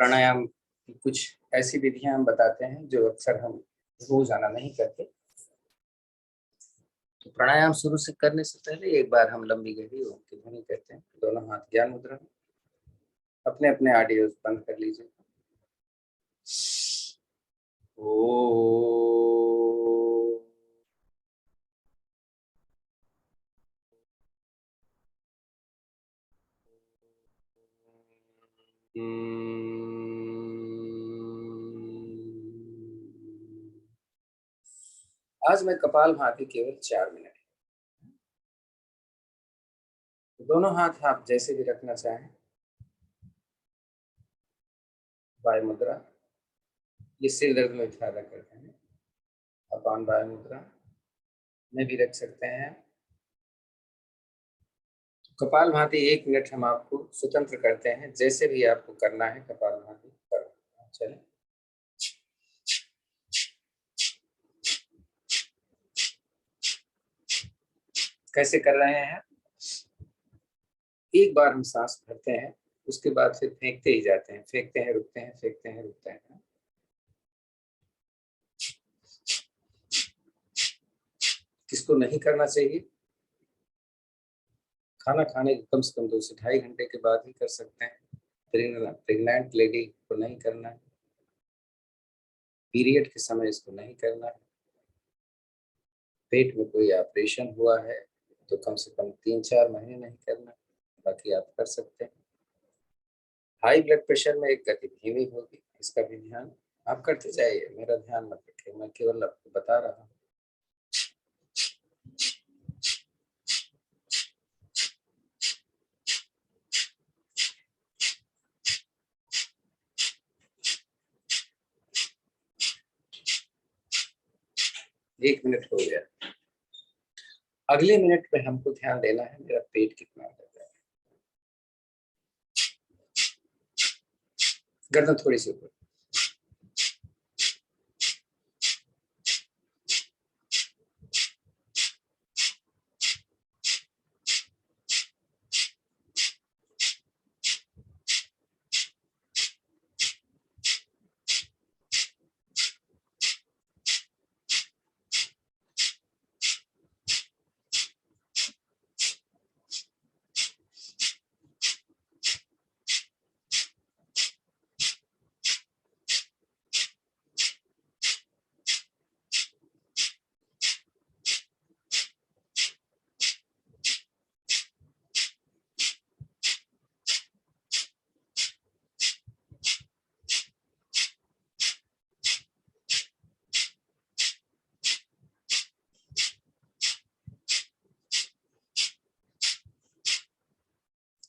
प्राणायाम की कुछ ऐसी विधियां हम बताते हैं जो अक्सर हम रोजाना नहीं करते। तो प्राणायाम शुरू से करने से पहले एक बार हम लंबी गहरी ओम की ध्वनि करते हैं। दोनों हाथ ज्ञान मुद्रा में, अपने अपने ऑडियो बंद कर लीजिए। आज मैं कपालभाति केवल 4 मिनट। दोनों हाथ आप जैसे भी रखना चाहें। वायु मुद्रा, ये सिर दर्द में फायदा करते हैं। अपान वायु मुद्रा में भी रख सकते हैं। कपालभाति 1 मिनट हम आपको स्वतंत्र करते हैं, जैसे भी आपको करना है कपालभाति करो। चले। कैसे कर रहे हैं? एक बार हम सांस भरते हैं, उसके बाद फिर फेंकते ही जाते हैं, फेंकते हैं रुकते हैं, फेंकते हैं रुकते हैं। किसको नहीं करना चाहिए? खाना खाने के कम से कम 2 से ढाई घंटे के बाद ही कर सकते हैं। प्रेग्नेंट लेडी को नहीं करना है। पीरियड के समय इसको नहीं करना है। पेट में कोई ऑपरेशन हुआ है तो कम से कम 3-4 महीने नहीं करना, बाकी आप कर सकते हैं। हाई ब्लड प्रेशर में एक गति धीमी होगी, इसका भी ध्यान आप करते जाइए, मेरा ध्यान मत रखिए, मैं केवल आपको बता रहा हूँ। एक मिनट हो गया। अगले मिनट में हमको ध्यान देना है मेरा पेट कितना लग रहा है। गर्दन थोड़ी सी ऊपर।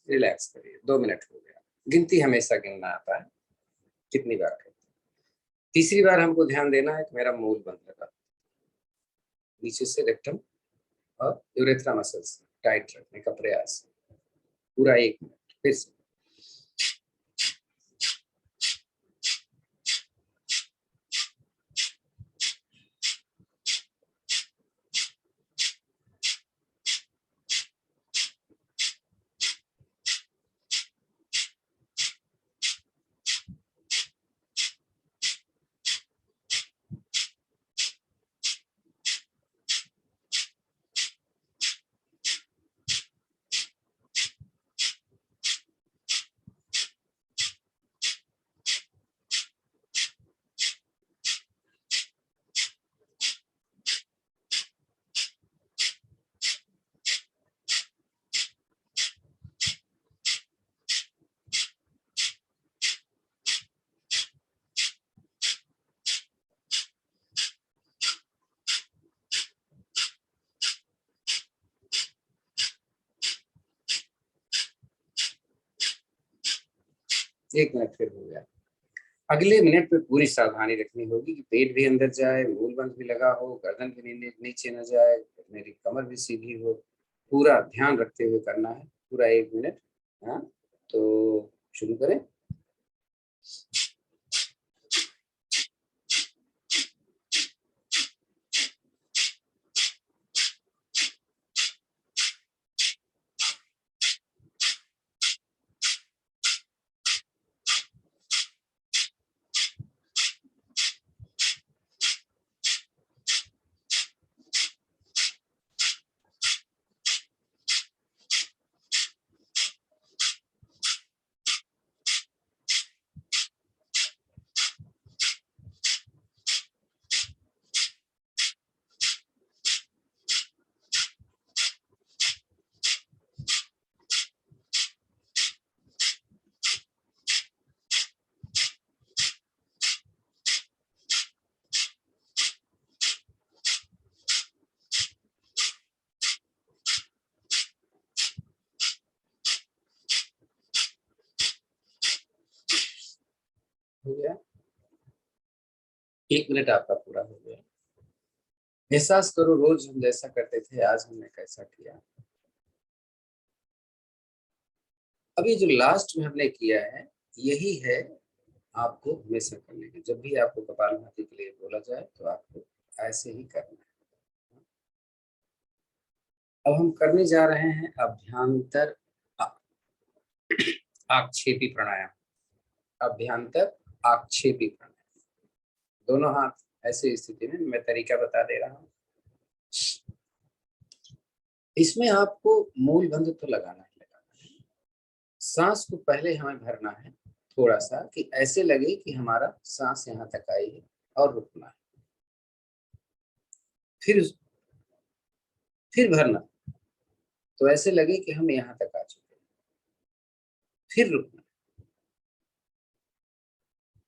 रिलैक्स करिए। 2 मिनट हो गया। गिनती हमेशा गिनना आता है, कितनी बार करते हैं। तीसरी बार हमको ध्यान देना है कि मेरा मूल बंद लगा, नीचे से रेक्टम और यूरेथ्रा मसल्स टाइट रखने का प्रयास। पूरा 1 मिनट फिर से। एक मिनट फिर हो गया। अगले मिनट पे पूरी सावधानी रखनी होगी कि पेट भी अंदर जाए, मूलबंध भी लगा हो, गर्दन भी नीचे न जाए, मेरी कमर भी सीधी हो। पूरा ध्यान रखते हुए करना है, पूरा 1 मिनट। हाँ, तो शुरू करें। हो गया, 1 मिनट आपका पूरा हो गया। एहसास करो रोज हम जैसा करते थे आज हमने कैसा किया। अभी जो लास्ट में हमने किया है यही है आपको हमेशा करने की। जब भी आपको कपालभाति के लिए बोला जाए तो आपको ऐसे ही करना है। अब हम करने जा रहे हैं अभ्यांतर आक्षेपी प्राणायाम। अभ्यांतर आक्षेपी प्राणायाम, दोनों हाथ ऐसी स्थिति में, मैं तरीका बता दे रहा हूँ। इसमें आपको मूल बंध तो लगाना ही लगाना है। सांस को पहले हमें भरना है थोड़ा सा, कि ऐसे लगे कि हमारा सांस यहाँ तक आई है और रुकना है। फिर भरना, तो ऐसे लगे कि हम यहाँ तक आ चुके हैं। फिर रुकना,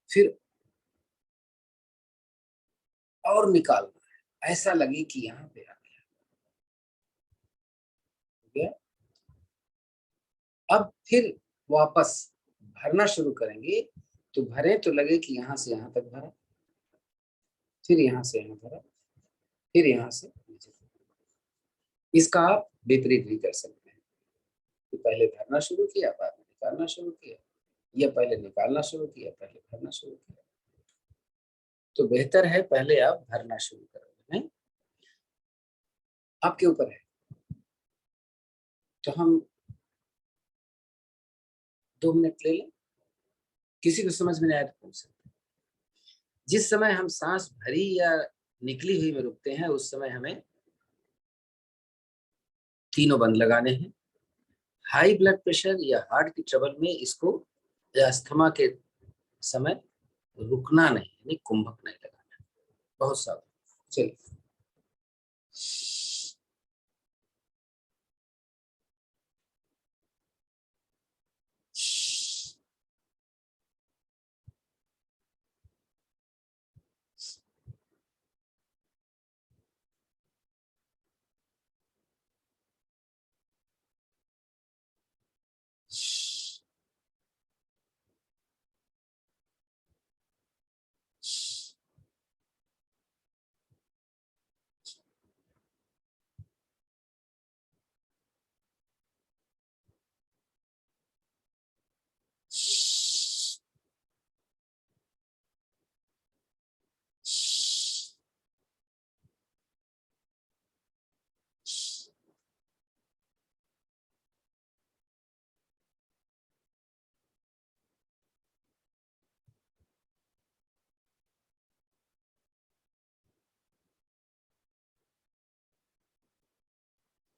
फिर और निकालना है, ऐसा लगे कि यहाँ पे आ गया। ठीक है, अब फिर वापस भरना शुरू करेंगे, तो भरे तो लगे कि यहाँ से यहाँ तक भरा, फिर यहाँ से यहाँ भरा, फिर यहाँ से नीचे। इसका आप विपरीत भी कर सकते हैं, तो पहले भरना शुरू किया बाद में निकालना शुरू किया, या पहले निकालना शुरू किया पहले भरना शुरू किया। तो बेहतर है पहले आप भरना शुरू करोगे, नहीं आपके ऊपर है। तो हम 2 मिनट ले लें, किसी को समझ में नहीं आया तो पूछ सकते। जिस समय हम सांस भरी या निकली हुई में रुकते हैं उस समय हमें तीनों बंद लगाने हैं। हाई ब्लड प्रेशर या हार्ट की ट्रबल में इसको, या अस्थमा के समय रुकना नहीं, यानी कुंभक नहीं लगाना, बहुत सावधान। चलिए,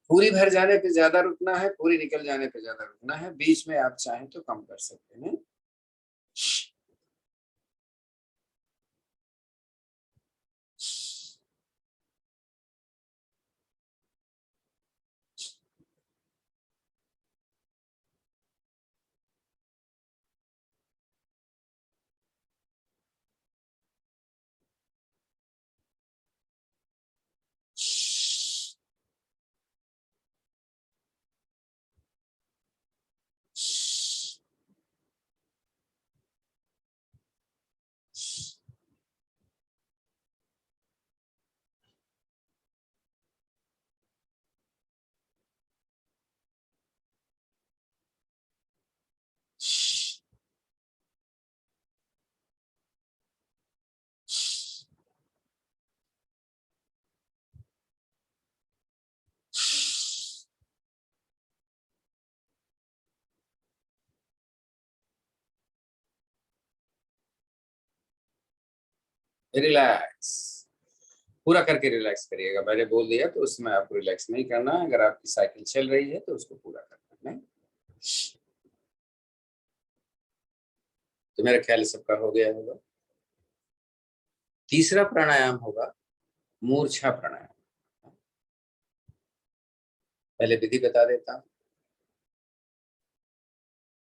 पूरी भर जाने पे ज्यादा रुकना है, पूरी निकल जाने पे ज्यादा रुकना है, बीच में आप चाहें तो कम कर सकते हैं। रिलैक्स, पूरा करके रिलैक्स करिएगा। मैंने बोल दिया तो उसमें आपको रिलैक्स नहीं करना है। अगर आपकी साइकिल चल रही है तो उसको पूरा करना है। तो मेरा ख्याल सबका हो गया होगा। तीसरा प्राणायाम होगा मूर्छा प्राणायाम। पहले विधि बता देता हूं।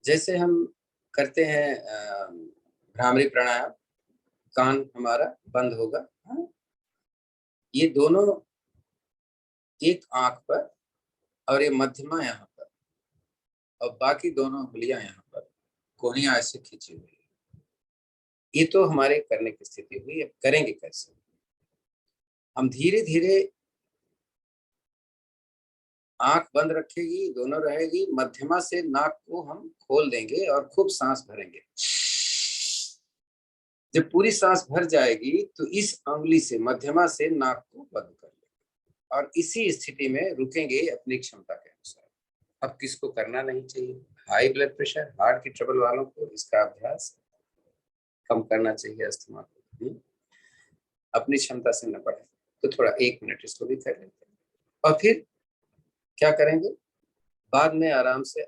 जैसे हम करते हैं भ्रामरी प्राणायाम, कान हमारा बंद होगा, हाँ? ये दोनों एक आंख पर और ये मध्यमा यहाँ पर, और बाकी दोनों उंगलियां यहाँ पर, कोहनियां ऐसे खींची हुई है। ये तो हमारे करने की स्थिति हुई। अब करेंगे कैसे? हम धीरे धीरे, आंख बंद रखेगी, दोनों रहेगी, मध्यमा से नाक को हम खोल देंगे और खूब सांस भरेंगे। जब पूरी सांस भर जाएगी तो इस उंगली से, मध्यमा से नाक को बंद कर लेंगे और इसी स्थिति में रुकेंगे अपनी क्षमता के अनुसार। अब किसको करना नहीं चाहिए? हाई ब्लड प्रेशर, हार्ट की ट्रबल वालों को इसका अभ्यास कम करना चाहिए, अस्थमा को। अपनी क्षमता से न बढ़े तो थोड़ा 1 मिनट इसको भी कर लेते हैं। और फिर क्या करेंगे? बाद में आराम से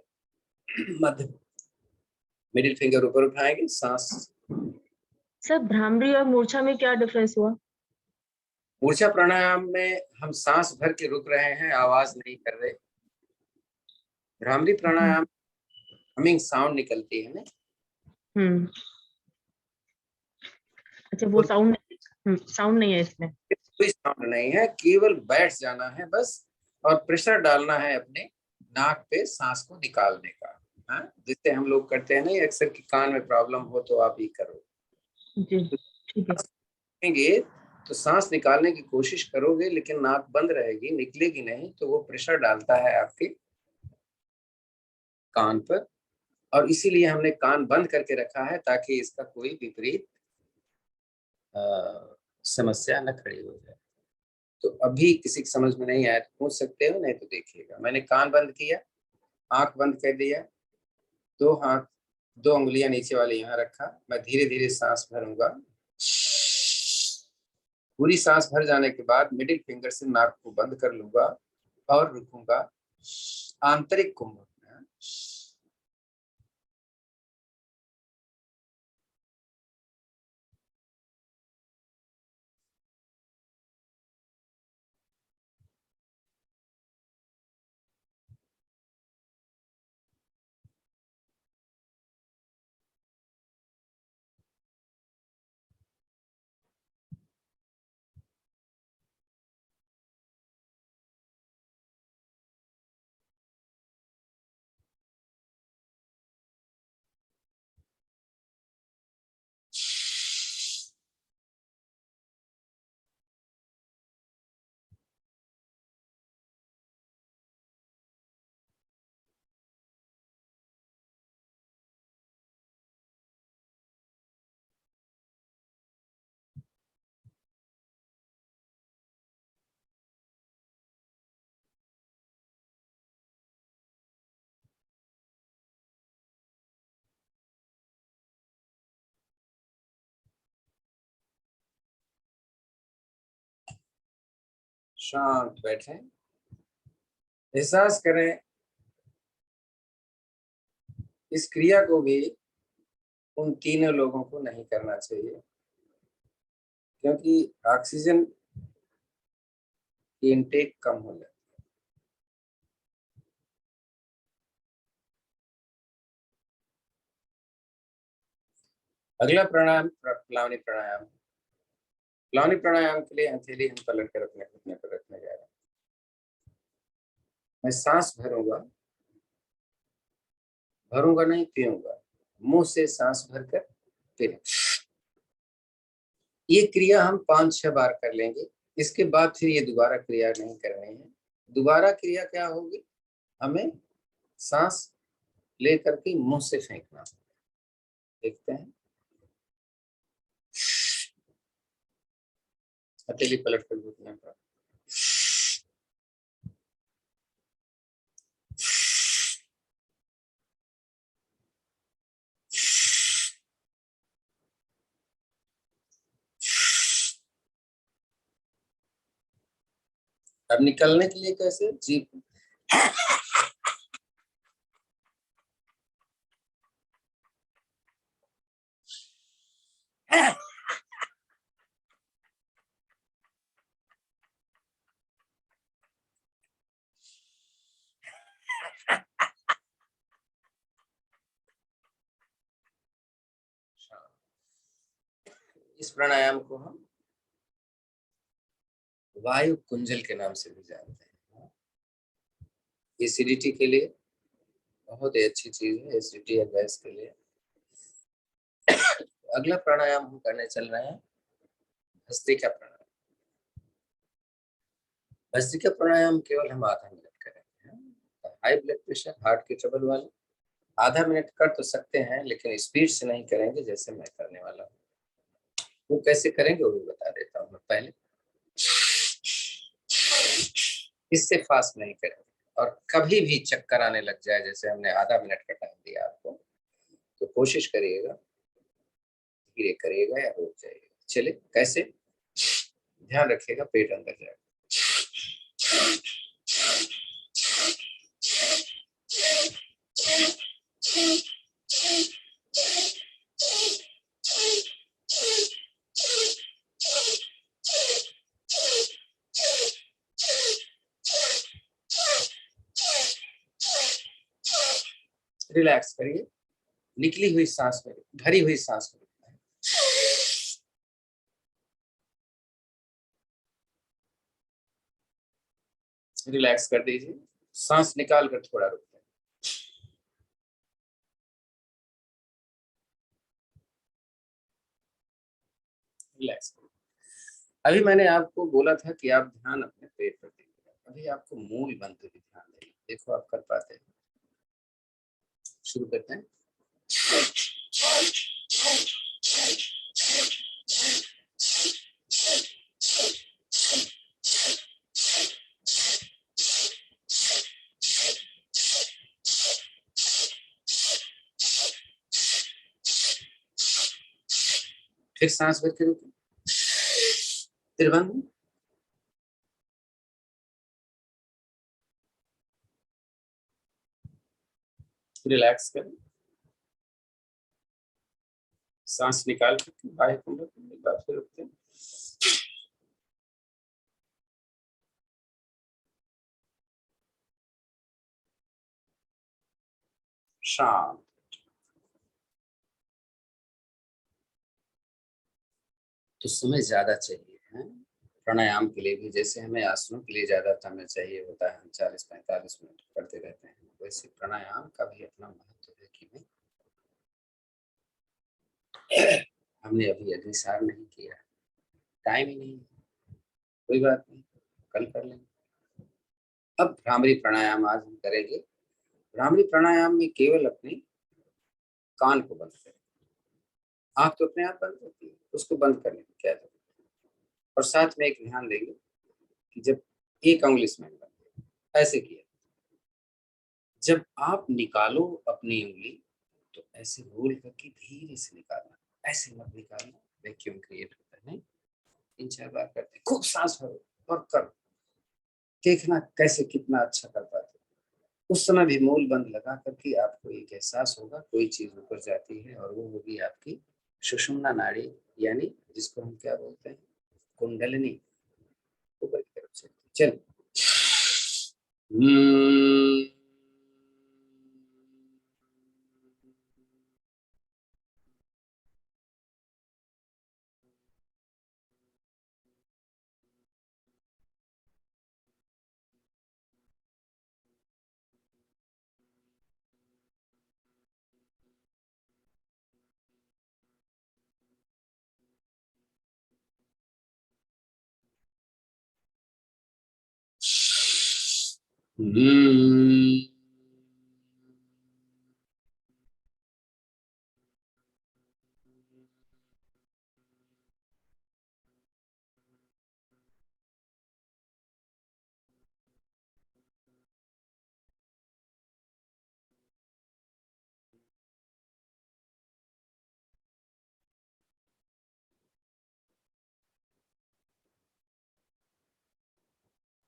मध्य मिडिल फिंगर ऊपर उठाएंगे, सांस। सर भ्रामरी और मूर्छा में क्या डिफरेंस हुआ? मूर्छा प्राणायाम में हम सांस भर के रुक रहे हैं, आवाज नहीं कर रहे। भ्रामरी प्राणायाम हमिंग साउंड निकलती है ना। अच्छा, वो साउंड नहीं है इसमें। कोई साउंड नहीं है, केवल बैठ जाना है बस, और प्रेशर डालना है अपने नाक पे सांस को निकालने का। हाँ, जिससे हम लोग करते हैं ना अक्सर कि कान में प्रॉब्लम हो तो आप ही करो। जी, ठीक है। तो सांस निकालने की कोशिश करोगे लेकिन नाक बंद रहेगी, निकलेगी नहीं, तो वो प्रेशर डालता है आपके कान पर। और इसीलिए हमने कान बंद करके रखा है ताकि इसका कोई विपरीत समस्या न खड़ी हो जाए। तो अभी किसी की समझ में नहीं आया तो पूछ सकते हो, नहीं तो देखिएगा। मैंने कान बंद किया, आंख बंद कर दिया, 2 हाथ, 2 उंगलियां नीचे वाली यहाँ रखा। मैं धीरे धीरे सांस भरूंगा। पूरी सांस भर जाने के बाद मिडिल फिंगर से नाक को बंद कर लूंगा और रुकूंगा। आंतरिक कुंभक में शांत बैठे, एहसास करें इस क्रिया को भी उन तीनों लोगों को नहीं करना चाहिए, क्योंकि ऑक्सीजन की इनटेक कम हो जाती है। अगला प्राणायाम प्लावनी प्राणायाम। प्लावनी प्राणायाम के लिए हथेली हम पलट कर अपने घुटने पर रखने जा रहे हैं। मैं सांस भरूंगा, भरूंगा नहीं, पीऊंगा। मुंह से सांस भरकर पीना। ये क्रिया हम 5-6 बार कर लेंगे। इसके बाद फिर ये दोबारा क्रिया नहीं करनी है। दोबारा क्रिया क्या होगी? हमें सांस लेकर के मुंह से फेंकना। देखते हैं। हथेली पलट कर घुटने पर। अब निकलने के लिए कैसे? जीभ। इस प्राणायाम को हम वायु कुंजल के नाम से भी जानते हैं। एसिडिटी के लिए बहुत ही अच्छी चीज है, एसिडिटी या गैस के लिए। अगला प्राणायाम हम करने चल रहे हैं भस्त्रिका प्राणायाम। भस्त्रिका प्राणायाम केवल हम आधा मिनट करेंगे। हाई ब्लड प्रेशर, हार्ट के ट्रबल वाले आधा मिनट कर तो सकते हैं, लेकिन स्पीड से नहीं करेंगे जैसे मैं करने वाला हूँ। वो कैसे करेंगे वो भी बता देता हूँ मैं पहले। इससे फास्ट नहीं करेंगे, और कभी भी चक्कर आने लग जाए, जैसे हमने आधा मिनट का टाइम दिया आपको, तो कोशिश करिएगा धीरे करिएगा या रुक जाइएगा। चलिए कैसे, ध्यान रखिएगा पेट अंदर जाए। रिलैक्स करिए, निकली हुई सांस में, भरी हुई सांस में रिलैक्स कर दीजिए, सांस निकाल कर थोड़ा रुक जाए। रिलैक्स। अभी मैंने आपको बोला था कि आप ध्यान अपने पेट पर दीजिए, अभी आपको मूल मंत्र भी ध्यान देंगे। देखो आप कर पाते हैं। शुरू करते हैं। फिर सांस भर के रुके, फिर बंद, रिलैक्स करें, सांस निकाल करके बाहर कुंडल एक बार फिर रुकते हैं। शांत। तो समय ज्यादा चाहिए है प्राणायाम के लिए भी, जैसे हमें आसनों के लिए ज्यादा समय चाहिए होता है, हम 40-45 मिनट करते रहते हैं, वैसे प्राणायाम का भी अपना महत्व है कि नहीं। हमने अभी अग्निसार नहीं किया, टाइम ही नहीं, कोई बात नहीं, कल कर लेंगे। अब भ्रामरी प्राणायाम आज हम करेंगे। भ्रामरी प्राणायाम में केवल अपने कान को बंद करें, आंख तो अपने आप बंद होती है, उसको बंद करने की क्या जरूरत है। और साथ में एक ध्यान देंगे कि जब एक अंगुली इसमें बंद, ऐसे किया, जब आप निकालो अपनी उंगली तो ऐसे गोल करके धीरे से निकालना, ऐसे मत निकालना, वैक्यूम क्रिएट होता है। नहीं, 3-4 बार करते, खूब सांस भरो और करो, देखना कैसे कितना अच्छा कर पाते। उस समय भी मूल बंद लगा करके आपको एक एहसास होगा कोई चीज ऊपर जाती है, और वो होगी आपकी सुषुम्ना नाड़ी, यानी जिसको हम क्या बोलते हैं, कुंडलिनी, ऊपर की तरफ से। चल।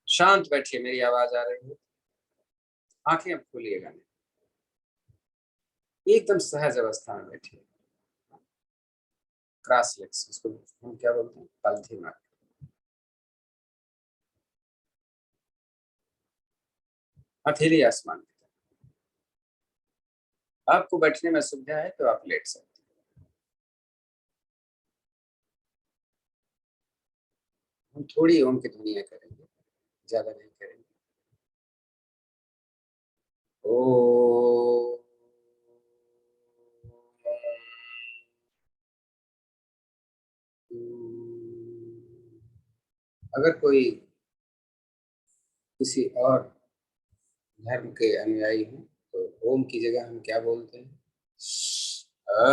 शांत बैठिए, मेरी आवाज आ रही है, आंखें अब खोलिएगा नहीं, एकदम सहज अवस्था में बैठिए। क्रॉस लेग्स, इसको हम क्या बोलते हैं, पलथी मार। हथेली आसमान की तरफ। आपको बैठने में सुविधा है तो आप लेट सकते हैं। हम थोड़ी ओम की ध्वनियां करेंगे, ज्यादा नहीं करेंगे। ओ अगर कोई किसी और धर्म के अनुयायी हैं तो ओम की जगह हम क्या बोलते हैं? आ,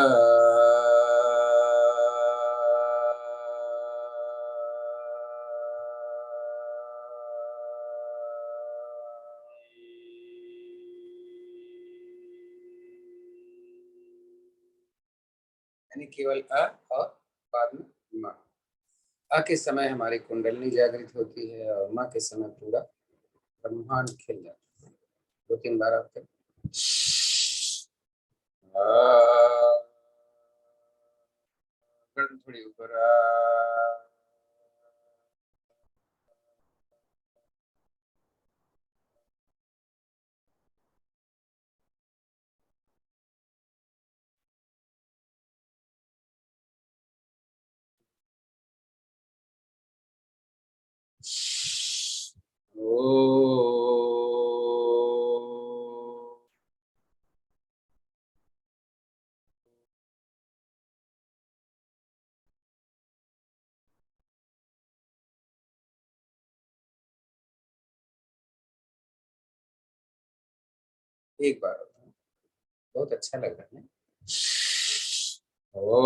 यानी केवल अ और बाद में माँ। अ के समय हमारी कुंडलनी जागृत होती है और माँ के समय पूरा ब्रह्मांड खिल जाता है। दो तीन बार आप करें। गर्दन थोड़ी ऊपर। ओ, एक बार होता है। बहुत अच्छा लग रहा है। ओ,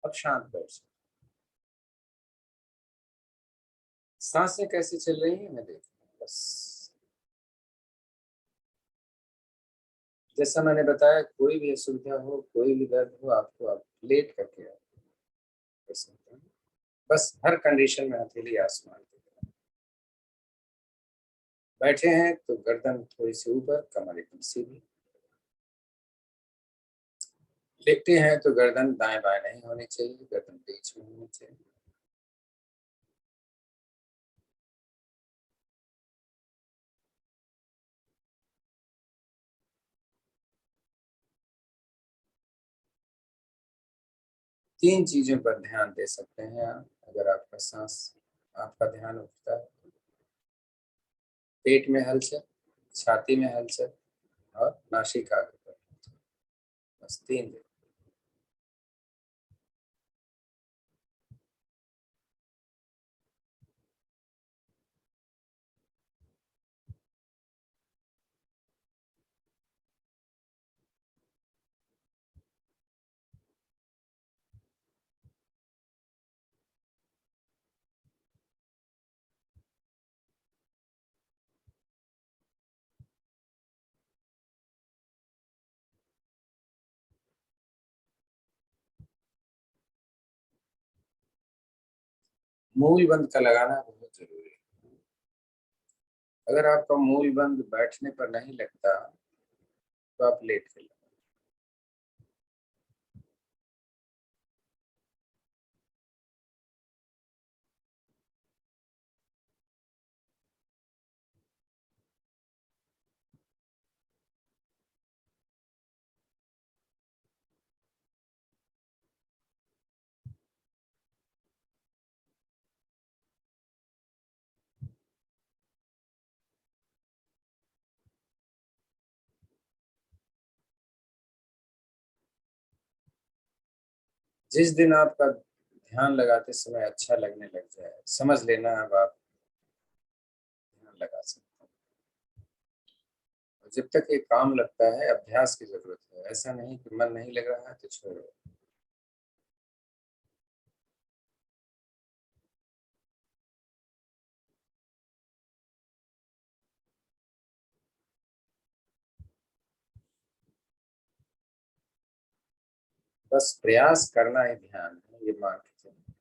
अब शांत बैठ जाओ। सांसें कैसे चल रही हैं मैं देख रहा हूं बस। जैसा मैंने बताया, कोई भी असुविधा हो, कोई भी दर्द हो, आपको आप लेट करके आप कर सकते हैं। बस हर कंडीशन में हथेली आसमान पे। बैठे हैं तो गर्दन थोड़ी सी ऊपर, कमर एकदम सीधी। लेटे हैं तो गर्दन दाएं बाएं नहीं होनी चाहिए, गर्दन बीच में होनी चाहिए। तीन चीजों पर ध्यान दे सकते हैं आप अगर आपका सांस, आपका ध्यान उठता है। पेट में हलचल, छाती में हलचल और नासिका के ऊपर। बस तीन दिन। मूल बंद का लगाना बहुत जरूरी है। अगर आपका मूल बंद बैठने पर नहीं लगता तो आप लेट कर लो। जिस दिन आपका ध्यान लगाते समय अच्छा लगने लग जाए, समझ लेना अब आप ध्यान लगा सकते हैं। और जब तक ये काम लगता है, अभ्यास की जरूरत है। ऐसा नहीं कि मन नहीं लग रहा है तो छोड़ो। बस प्रयास करना ही ध्यान है, ये मान के चलो।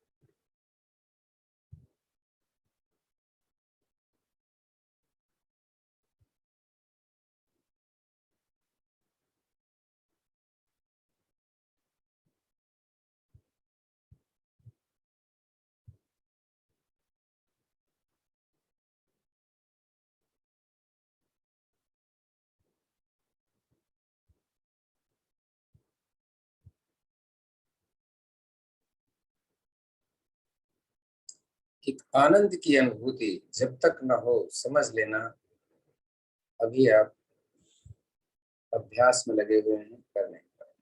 एक आनंद की अनुभूति जब तक न हो समझ लेना अभी आप अभ्यास में लगे हुए हैं, कर नहीं पाए।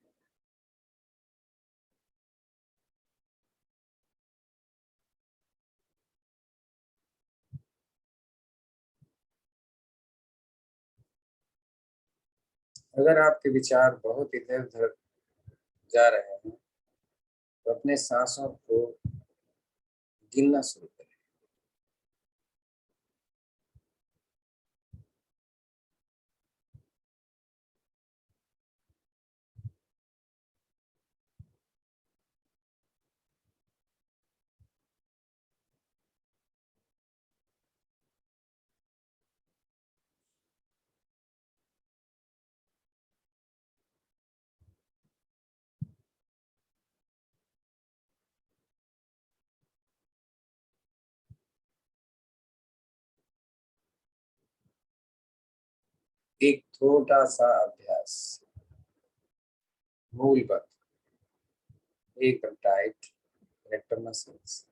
अगर आपके विचार बहुत इधर उधर जा रहे हैं तो अपने सांसों को गिनना शुरू करें। एक छोटा सा अभ्यास, मूल बात, एकदम tight rectum muscles,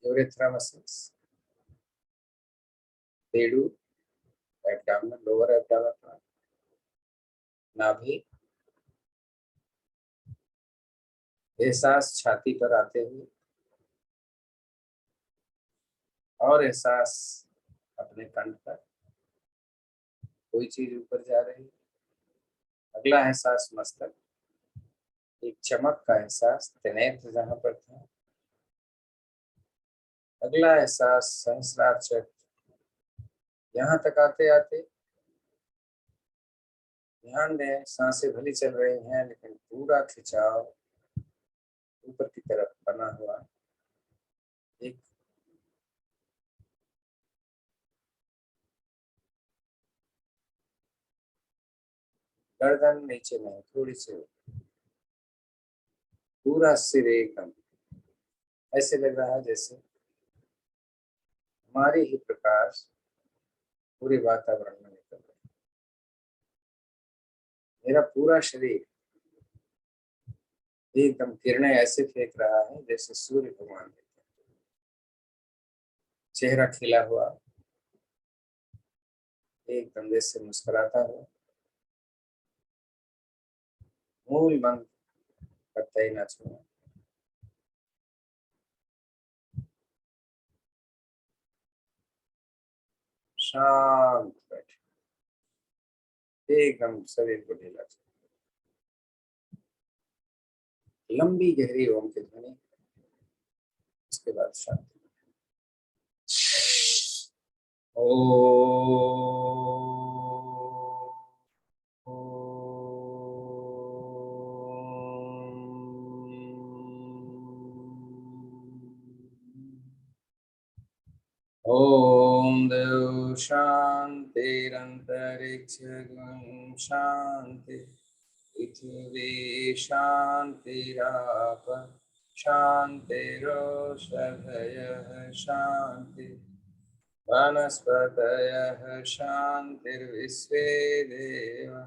urethra muscles, पेडू, एब्डोमेन, लोअर एब्डोमेन, नाभि, एहसास छाती पर आते हुए और एहसास अपने कंठ पर, कोई चीज ऊपर जा रही है। अगला एहसास मस्तक, एक चमक का एहसास, त्रिनेत्र जहां पर था। अगला एहसास सहस्रार चक्र, यहाँ तक आते आते ध्यान दें सांसें भली चल रही हैं लेकिन पूरा खिंचाव ऊपर की तरफ बना हुआ। एक गर्दन नीचे नहीं, थोड़ी सी पूरा सिर एकदम ऐसे लग रहा है जैसे हमारे ही प्रकाश पूरे वातावरण में निकल रहा है। मेरा पूरा शरीर एकदम किरणें ऐसे फेंक रहा है जैसे सूर्य भगवान देते हैं। चेहरा खिला हुआ, एकदम जैसे मुस्कुराता हुआ। मूल मंत्र कतई ना छूना। शांत बैठे, एकदम शरीर को ढीला छोड़। लंबी गहरी ओम की ध्वनि, उसके बाद शांति। ओम देव शांतिरंतरिक्षगं शांति, पृथ्वी शांतिराप शांतिरोषधयः शांति, वनस्पतयः शांतिर्विश्वे देवा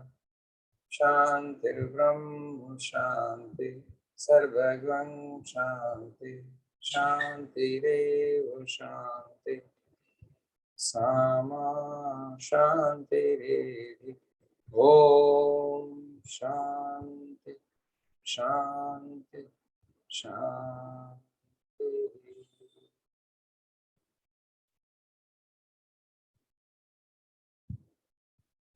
शांतिर्ब्रह्म शांति, सर्वगं शांति शांतिरेव शांति, सामा शांतिरेधि। ओम शांति शांति शांति।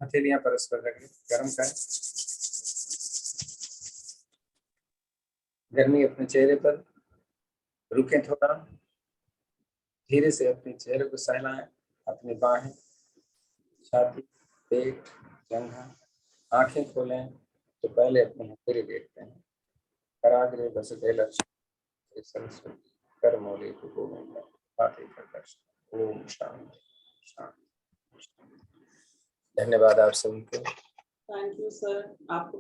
हथेलियां परस्पर रखें, गर्म करें। गर्मी अपने चेहरे पर, रुकें थोड़ा, धीरे से अपने चेहरे को सहलाएं। अपनी बाहें, छाती, पेट, जंघा, आंखें खोलें तो पहले अपने हथेली देखते हैं। कराग्रे वसुते लक्ष्मी सरस्वती करमौली गोविंद पाति प्रकाश। ओम शांति शांति। धन्यवाद आप सभी को। Thank you sir. आपको